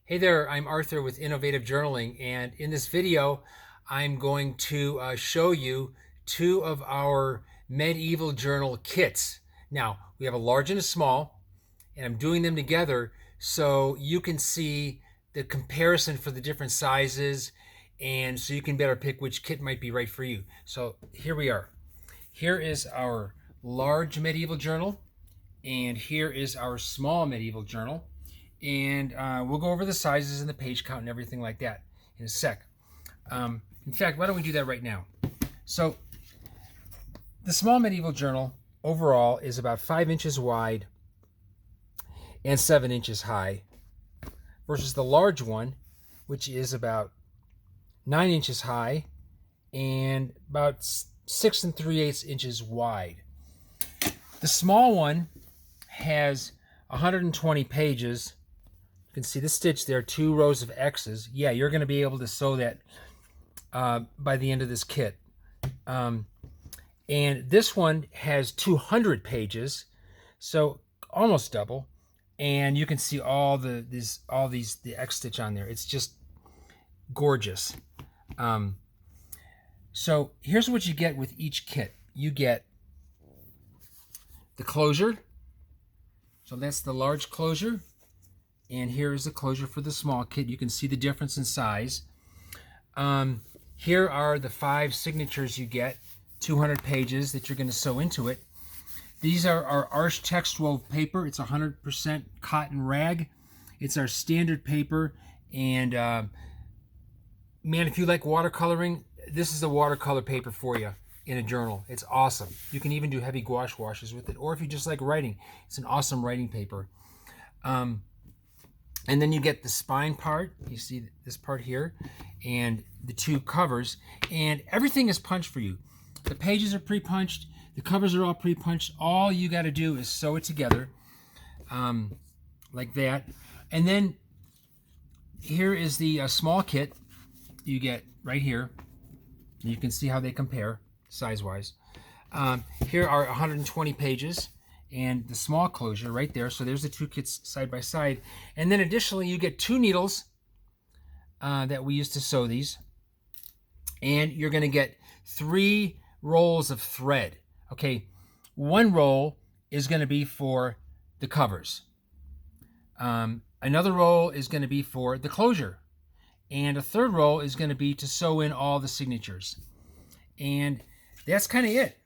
Hey there, I'm Arthur with Innovative Journaling, and in this video, I'm going to show you two of our medieval journal kits. Now, we have a large and a small, and I'm doing them together so you can see the comparison for the different sizes, and so you can better pick which kit might be right for you. So here we are. Here is our large medieval journal, and here is our small medieval journal. And we'll go over the sizes and the page count and everything like that in a sec. In fact, why don't we do that right now? So the small medieval journal overall is about 5 inches wide and 7 inches high versus the large one, which is about 9 inches high and about 6 3/8 inches wide. The small one has 120 pages. You can see the stitch there, 2 rows of X's. Yeah, you're going to be able to sew that by the end of this kit. And this one has 200 pages, so almost double. And you can see all the X stitch on there. It's just gorgeous. So here's what you get with each kit. You get the closure. So that's the large closure. And here is the closure for the small kit. You can see the difference in size. Here are the 5 signatures you get, 200 pages that you're going to sew into it. These are our Arches text wove paper. It's 100% cotton rag. It's our standard paper. And man, if you like watercoloring, this is the watercolor paper for you in a journal. It's awesome. You can even do heavy gouache washes with it. Or if you just like writing, it's an awesome writing paper. And then you get the spine part. You see this part here and the 2 covers. And everything is punched for you. The pages are pre-punched. The covers are all pre-punched. All you got to do is sew it together like that. And then here is the small kit you get right here. You can see how they compare size-wise. Here are 120 pages. And the small closure right there. So there's the 2 kits side by side. And then additionally, you get 2 needles that we use to sew these. And you're going to get 3 rolls of thread. Okay, 1 roll is going to be for the covers. Another roll is going to be for the closure. And a 3rd roll is going to be to sew in all the signatures. And that's kind of it.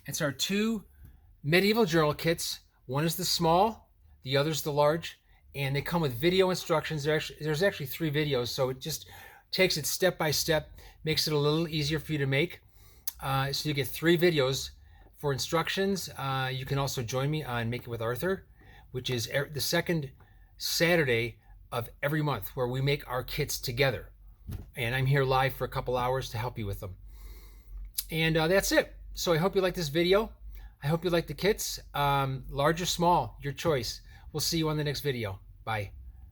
It's our 2 medieval journal kits. One is the small, the other is the large, and they come with video instructions. There's actually 3 videos, so it just takes it step by step, makes it a little easier for you to make. So you get 3 videos for instructions. You can also join me on Make It With Arthur, which is the 2nd Saturday of every month, where we make our kits together. And I'm here live for a couple hours to help you with them. And that's it. So I hope you like this video. I hope you like the kits. Large or small, your choice. We'll see you on the next video. Bye.